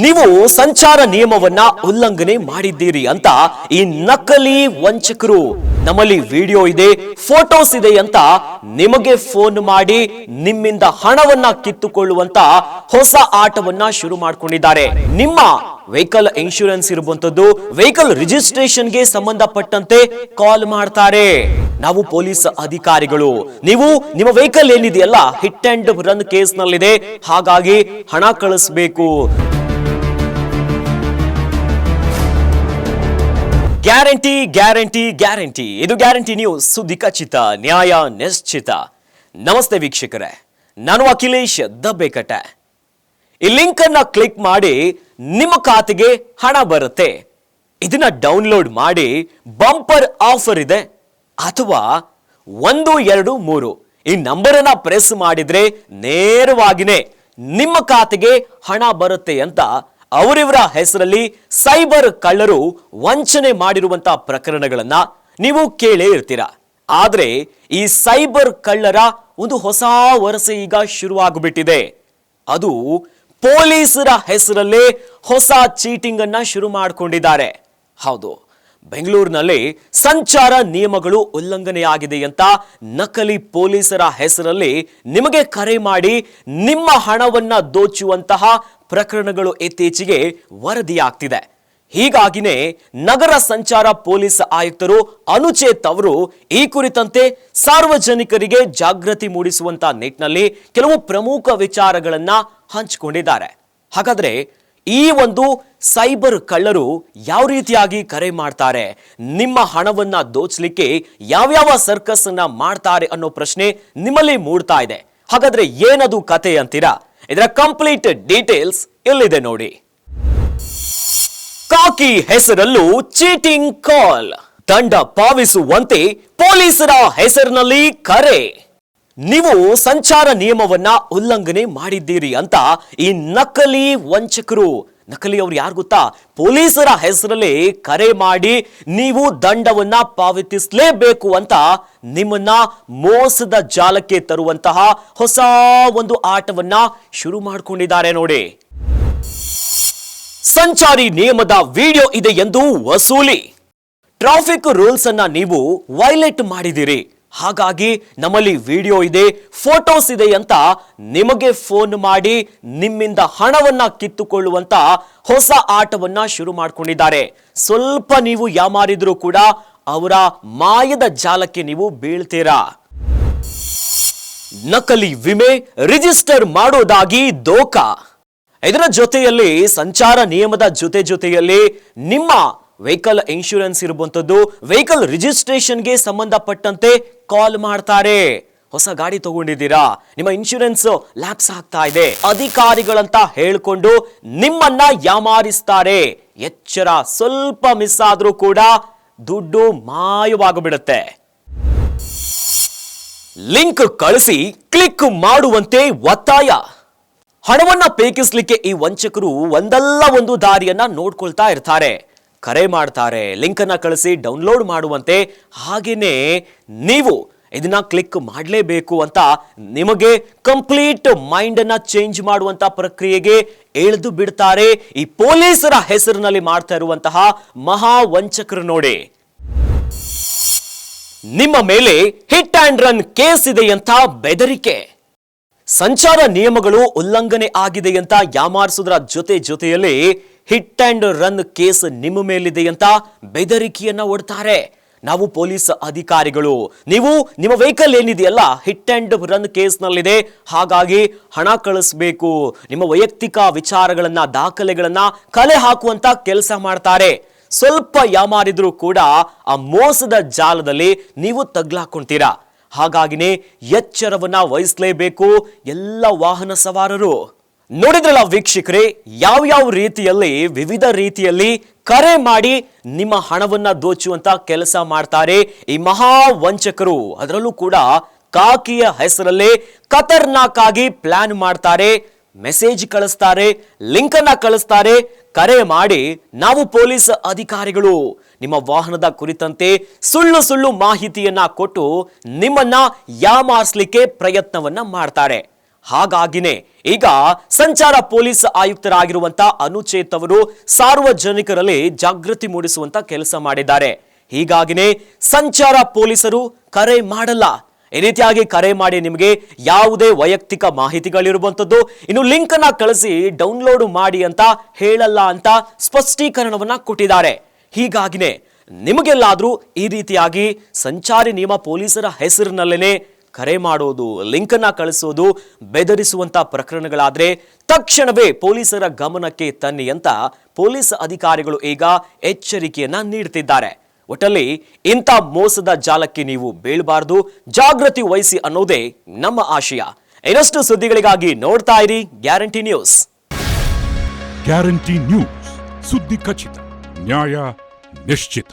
ನೀವು ಸಂಚಾರ ನಿಯಮವನ್ನ ಉಲ್ಲಂಘನೆ ಮಾಡಿದ್ದೀರಿ ಅಂತ ಈ ನಕಲಿ ವಂಚಕರು ನಮ್ಮಲ್ಲಿ ವಿಡಿಯೋ ಇದೆ, ಫೋಟೋಸ್ ಇದೆ ಅಂತ ನಿಮಗೆ ಫೋನ್ ಮಾಡಿ ನಿಮ್ಮಿಂದ ಹಣವನ್ನ ಕಿತ್ತುಕೊಳ್ಳುವಂತ ಹೊಸ ಆಟವನ್ನ ಶುರು ಮಾಡಿಕೊಂಡಿದ್ದಾರೆ. ನಿಮ್ಮ ವೆಹಿಕಲ್ ಇನ್ಶೂರೆನ್ಸ್ ಇರುವಂತದ್ದು, ವೆಹಿಕಲ್ ರಿಜಿಸ್ಟ್ರೇಷನ್ಗೆ ಸಂಬಂಧಪಟ್ಟಂತೆ ಕಾಲ್ ಮಾಡ್ತಾರೆ. ನಾವು ಪೊಲೀಸ್ ಅಧಿಕಾರಿಗಳು, ನೀವು ನಿಮ್ಮ ವೆಹಿಕಲ್ ಏನಿದೆಯಲ್ಲ ಹಿಟ್ ಅಂಡ್ ರನ್ ಕೇಸ್ ನಲ್ಲಿದೆ, ಹಾಗಾಗಿ ಹಣ ಕಳಿಸಬೇಕು. ಗ್ಯಾರಂಟಿ ಗ್ಯಾರಂಟಿ ಗ್ಯಾರಂಟಿ, ಇದು ಗ್ಯಾರಂಟಿ ನ್ಯೂಸ್, ಸುದ್ದಿ ಖಚಿತ, ನ್ಯಾಯ ನಿಶ್ಚಿತ. ನಮಸ್ತೆ ವೀಕ್ಷಕರೇ, ನಾನು ಅಖಿಲೇಶ್ ದಬ್ಬೆಕಟ್ಟೆ. ಈ ಲಿಂಕ್ ಅನ್ನ ಕ್ಲಿಕ್ ಮಾಡಿ ನಿಮ್ಮ ಖಾತೆಗೆ ಹಣ ಬರುತ್ತೆ. ಇದನ್ನ ಡೌನ್ಲೋಡ್ ಮಾಡಿ ಬಂಪರ್ ಆಫರ್ ಇದೆ, ಅಥವಾ 123 ಈ ನಂಬರ್ ಅನ್ನ ಪ್ರೆಸ್ ಮಾಡಿದ್ರೆ ನೇರವಾಗಿನೇ ನಿಮ್ಮ ಖಾತೆಗೆ ಹಣ ಬರುತ್ತೆ ಅಂತ ಅವರಿವರ ಹೆಸರಲ್ಲಿ ಸೈಬರ್ ಕಳ್ಳರು ವಂಚನೆ ಮಾಡಿರುವಂತಹ ಪ್ರಕರಣಗಳನ್ನ ನೀವು ಕೇಳೇ ಇರ್ತೀರಾ. ಆದ್ರೆ ಈ ಸೈಬರ್ ಕಳ್ಳರ ಒಂದು ಹೊಸ ವರಸೆ ಈಗ ಶುರುವಾಗ್ಬಿಟ್ಟಿದೆ. ಅದು ಪೊಲೀಸರ ಹೆಸರಲ್ಲೇ ಹೊಸ ಚೀಟಿಂಗ್ ಅನ್ನ ಶುರು ಮಾಡಿಕೊಂಡಿದ್ದಾರೆ. ಹೌದು, ಬೆಂಗಳೂರಿನಲ್ಲಿ ಸಂಚಾರ ನಿಯಮಗಳು ಉಲ್ಲಂಘನೆಯಾಗಿದೆ ಅಂತ ನಕಲಿ ಪೊಲೀಸರ ಹೆಸರಲ್ಲಿ ನಿಮಗೆ ಕರೆ ಮಾಡಿ ನಿಮ್ಮ ಹಣವನ್ನ ದೋಚುವಂತಹ ಪ್ರಕರಣಗಳು ಇತ್ತೀಚೆಗೆ ವರದಿಯಾಗ್ತಿದೆ. ಹೀಗಾಗಿನೇ ನಗರ ಸಂಚಾರ ಪೊಲೀಸ್ ಆಯುಕ್ತರು ಅನುಚೇತ್ ಅವರು ಈ ಕುರಿತಂತೆ ಸಾರ್ವಜನಿಕರಿಗೆ ಜಾಗೃತಿ ಮೂಡಿಸುವಂತ ನಿಟ್ಟಿನಲ್ಲಿ ಕೆಲವು ಪ್ರಮುಖ ವಿಚಾರಗಳನ್ನ ಹಂಚಿಕೊಂಡಿದ್ದಾರೆ. ಹಾಗಾದ್ರೆ ಈ ಒಂದು ಸೈಬರ್ ಕಳ್ಳರು ಯಾವ ರೀತಿಯಾಗಿ ಕರೆ ಮಾಡ್ತಾರೆ, ನಿಮ್ಮ ಹಣವನ್ನ ದೋಚಲಿಕ್ಕೆ ಯಾವ್ಯಾವ ಸರ್ಕಸ್ ಅನ್ನ ಮಾಡ್ತಾರೆ ಅನ್ನೋ ಪ್ರಶ್ನೆ ನಿಮ್ಮಲ್ಲಿ ಮೂಡ್ತಾ ಇದೆ. ಹಾಗಾದ್ರೆ ಏನದು ಕತೆ ಅಂತೀರಾ? ಇದರ ಕಂಪ್ಲೀಟ್ ಡೀಟೇಲ್ಸ್ ಇಲ್ಲಿದೆ ನೋಡಿ. ಕಾಕಿ ಹೆಸರಲ್ಲೂ ಚೀಟಿಂಗ್ ಕಾಲ್, ದಂಡ ಪಾವತಿಸುವಂತೆ ಪೊಲೀಸರ ಹೆಸರಿನಲ್ಲಿ ಕರೆ. ನೀವು ಸಂಚಾರ ನಿಯಮವನ್ನ ಉಲ್ಲಂಘನೆ ಮಾಡಿದ್ದೀರಿ ಅಂತ ಈ ನಕಲಿ ವಂಚಕರು, ನಕಲಿ ಅವ್ರು ಯಾರು ಗೊತ್ತಾ, ಪೊಲೀಸರ ಹೆಸರಲ್ಲಿ ಕರೆ ಮಾಡಿ ನೀವು ದಂಡವನ್ನ ಪಾವತಿಸಲೇಬೇಕು ಅಂತ ನಿಮ್ಮನ್ನ ಮೋಸದ ಜಾಲಕ್ಕೆ ತರುವಂತಹ ಹೊಸ ಒಂದು ಆಟವನ್ನ ಶುರು ಮಾಡಿಕೊಂಡಿದ್ದಾರೆ ನೋಡಿ. ಸಂಚಾರಿ ನಿಯಮದ ವಿಡಿಯೋ ಇದೆ ಎಂದು ವಸೂಲಿ. ಟ್ರಾಫಿಕ್ ರೂಲ್ಸ್ ಅನ್ನ ನೀವು ವೈಲೇಟ್ ಮಾಡಿದಿರಿ, ಹಾಗಾಗಿ ನಮ್ಮಲ್ಲಿ ವಿಡಿಯೋ ಇದೆ, ಫೋಟೋಸ್ ಇದೆ ಅಂತ ನಿಮಗೆ ಫೋನ್ ಮಾಡಿ ನಿಮ್ಮಿಂದ ಹಣವನ್ನ ಕಿತ್ತುಕೊಳ್ಳುವಂತ ಹೊಸ ಆಟವನ್ನ ಶುರು ಮಾಡಿಕೊಂಡಿದ್ದಾರೆ. ಸ್ವಲ್ಪ ನೀವು ಯಾಮಾರಿದ್ರೂ ಕೂಡ ಅವರ ಮಾಯದ ಜಾಲಕ್ಕೆ ನೀವು ಬೀಳ್ತೀರಾ. ನಕಲಿ ವಿಮೆ ರಿಜಿಸ್ಟರ್ ಮಾಡೋದಾಗಿ ದೋಖಾ. ಇದರ ಜೊತೆಯಲ್ಲಿ ಸಂಚಾರ ನಿಯಮದ ಜೊತೆಯಲ್ಲಿ ನಿಮ್ಮ ವೆಹಿಕಲ್ ಇನ್ಶೂರೆನ್ಸ್ ಇರುವಂತದ್ದು, ವೆಹಿಕಲ್ ರಿಜಿಸ್ಟ್ರೇಷನ್ಗೆ ಸಂಬಂಧಪಟ್ಟಂತೆ ಕಾಲ್ ಮಾಡ್ತಾರೆ. ಹೊಸ ಗಾಡಿ ತಗೊಂಡಿದ್ದೀರಾ, ನಿಮ್ಮ ಇನ್ಶೂರೆನ್ಸ್ ಲ್ಯಾಪ್ಸ್ ಆಗ್ತಾ ಇದೆ, ಅಧಿಕಾರಿಗಳಂತ ಹೇಳ್ಕೊಂಡು ನಿಮ್ಮನ್ನ ಯಾಮಾರಿಸ್ತಾರೆ. ಎಚ್ಚರ, ಸ್ವಲ್ಪ ಮಿಸ್ ಆದ್ರೂ ಕೂಡ ದುಡ್ಡು ಮಾಯವಾಗಿಬಿಡುತ್ತೆ. ಲಿಂಕ್ ಕಳಿಸಿ ಕ್ಲಿಕ್ ಮಾಡುವಂತೆ ಒತ್ತಾಯ. ಹಣವನ್ನ ಪೇಕಿಸ್ಲಿಕ್ಕೆ ಈ ವಂಚಕರು ಒಂದಲ್ಲ ಒಂದು ದಾರಿಯನ್ನ ನೋಡ್ಕೊಳ್ತಾ ಇರ್ತಾರೆ. ಕರೆ ಮಾಡ್ತಾರೆ, ಲಿಂಕ್ ಅನ್ನ ಕಳಿಸಿ ಡೌನ್ಲೋಡ್ ಮಾಡುವಂತೆ, ಹಾಗೇನೆ ನೀವು ಇದನ್ನ ಕ್ಲಿಕ್ ಮಾಡಲೇಬೇಕು ಅಂತ ನಿಮಗೆ ಕಂಪ್ಲೀಟ್ ಮೈಂಡ್ ಅನ್ನ ಚೇಂಜ್ ಮಾಡುವಂತ ಪ್ರಕ್ರಿಯೆಗೆ ಎಳೆದು ಬಿಡ್ತಾರೆ ಈ ಪೊಲೀಸರ ಹೆಸರಿನಲ್ಲಿ ಮಾಡ್ತಾ ಇರುವಂತಹ ಮಹಾ ವಂಚಕರು ನೋಡಿ. ನಿಮ್ಮ ಮೇಲೆ ಹಿಟ್ ಅಂಡ್ ರನ್ ಕೇಸ್ ಇದೆ ಅಂತ ಬೆದರಿಕೆ. ಸಂಚಾರ ನಿಯಮಗಳು ಉಲ್ಲಂಘನೆ ಆಗಿದೆ ಅಂತ ಯಾಮಾರಿಸುವುದರ ಜೊತೆಯಲ್ಲಿ ಹಿಟ್ ಅಂಡ್ ರನ್ ಕೇಸ್ ನಿಮ್ಮ ಮೇಲಿದೆ ಅಂತ ಬೆದರಿಕೆಯನ್ನ ಒಡ್ತಾರೆ. ನಾವು ಪೊಲೀಸ್ ಅಧಿಕಾರಿಗಳು, ನೀವು ನಿಮ್ಮ ವೆಹಿಕಲ್ ಏನಿದೆಯಲ್ಲ ಹಿಟ್ ಅಂಡ್ ರನ್ ಕೇಸ್ ನಲ್ಲಿದೆ, ಹಾಗಾಗಿ ಹಣ ಕಳಿಸಬೇಕು, ನಿಮ್ಮ ವೈಯಕ್ತಿಕ ವಿಚಾರಗಳನ್ನ, ದಾಖಲೆಗಳನ್ನ ಕಲೆ ಹಾಕುವಂತ ಕೆಲಸ ಮಾಡ್ತಾರೆ. ಸ್ವಲ್ಪ ಯಾಮಾರಿದ್ರೂ ಕೂಡ ಆ ಮೋಸದ ಜಾಲದಲ್ಲಿ ನೀವು ತಗ್ಲಾಕೊಂತೀರಾ. ಹಾಗಾಗಿನೇ ಎಚ್ಚರವನ್ನ ವಹಿಸಲೇಬೇಕು ಎಲ್ಲ ವಾಹನ ಸವಾರರು. ನೋಡಿದ್ರಲ್ಲ ವೀಕ್ಷಕರೇ, ಯಾವ ರೀತಿಯಲ್ಲಿ, ವಿವಿಧ ರೀತಿಯಲ್ಲಿ ಕರೆ ಮಾಡಿ ನಿಮ್ಮ ಹಣವನ್ನ ದೋಚುವಂತ ಕೆಲಸ ಮಾಡ್ತಾರೆ ಈ ಮಹಾ ವಂಚಕರು. ಅದರಲ್ಲೂ ಕೂಡ ಕಾಕಿಯ ಹೆಸರಲ್ಲೇ ಖತರ್ನಾಕ್ ಆಗಿ ಪ್ಲಾನ್ ಮಾಡ್ತಾರೆ, ಮೆಸೇಜ್ ಕಳಿಸ್ತಾರೆ, ಲಿಂಕ್ ಅನ್ನ ಕಳಿಸ್ತಾರೆ, ಕರೆ ಮಾಡಿ ನಾವು ಪೊಲೀಸ್ ಅಧಿಕಾರಿಗಳು, ನಿಮ್ಮ ವಾಹನದ ಕುರಿತಂತೆ ಸುಳ್ಳು ಮಾಹಿತಿಯನ್ನ ಕೊಟ್ಟು ನಿಮ್ಮನ್ನ ಯಾಮಾರಿಸಲಿಕ್ಕೆ ಪ್ರಯತ್ನವನ್ನ ಮಾಡ್ತಾರೆ. ಹಾಗಾಗಿನೇ ಈಗ ಸಂಚಾರ ಪೊಲೀಸ್ ಆಯುಕ್ತರಾಗಿರುವಂತ ಅನುಚೇತ್ ಅವರು ಸಾರ್ವಜನಿಕರಲ್ಲಿ ಜಾಗೃತಿ ಮೂಡಿಸುವಂತ ಕೆಲಸ ಮಾಡಿದ್ದಾರೆ. ಹೀಗಾಗಿನೇ ಸಂಚಾರ ಪೊಲೀಸರು ಕರೆ ಮಾಡಲ್ಲ. ಈ ರೀತಿಯಾಗಿ ಕರೆ ಮಾಡಿ ನಿಮಗೆ ಯಾವುದೇ ವೈಯಕ್ತಿಕ ಮಾಹಿತಿಗಳಿರುವಂತದ್ದು, ಇನ್ನು ಲಿಂಕ್ ಅನ್ನ ಕಳಿಸಿ ಡೌನ್ಲೋಡ್ ಮಾಡಿ ಅಂತ ಹೇಳಲ್ಲ ಅಂತ ಸ್ಪಷ್ಟೀಕರಣವನ್ನ ಕೊಟ್ಟಿದ್ದಾರೆ. ಹೀಗಾಗಿನೇ ನಿಮಗೆಲ್ಲಾದ್ರೂ ಈ ರೀತಿಯಾಗಿ ಸಂಚಾರಿ ನಿಯಮ ಪೊಲೀಸರ ಹೆಸರಿನಲ್ಲೇನೆ ಕರೆ ಮಾಡೋದು, ಲಿಂಕ್ ಅನ್ನ ಕಳಿಸೋದು, ಬೆದರಿಸುವಂತ ಪ್ರಕರಣಗಳಾದ್ರೆ ತಕ್ಷಣವೇ ಪೊಲೀಸರ ಗಮನಕ್ಕೆ ತನ್ನಿ ಅಂತ ಪೊಲೀಸ್ ಅಧಿಕಾರಿಗಳು ಈಗ ಎಚ್ಚರಿಕೆಯನ್ನ ನೀಡುತ್ತಿದ್ದಾರೆ. ಒಟ್ಟಲ್ಲಿ ಇಂಥ ಮೋಸದ ಜಾಲಕ್ಕೆ ನೀವು ಬೀಳಬಾರದು, ಜಾಗೃತಿ ವಹಿಸಿ ಅನ್ನೋದೇ ನಮ್ಮ ಆಶಯ. ಇನ್ನಷ್ಟು ಸುದ್ದಿಗಳಿಗಾಗಿ ನೋಡ್ತಾ ಇರಿ ಗ್ಯಾರಂಟಿ ನ್ಯೂಸ್. ಗ್ಯಾರಂಟಿ ನ್ಯೂಸ್, ಸುದ್ದಿ ಖಚಿತ, ನ್ಯಾಯ ನಿಶ್ಚಿತ.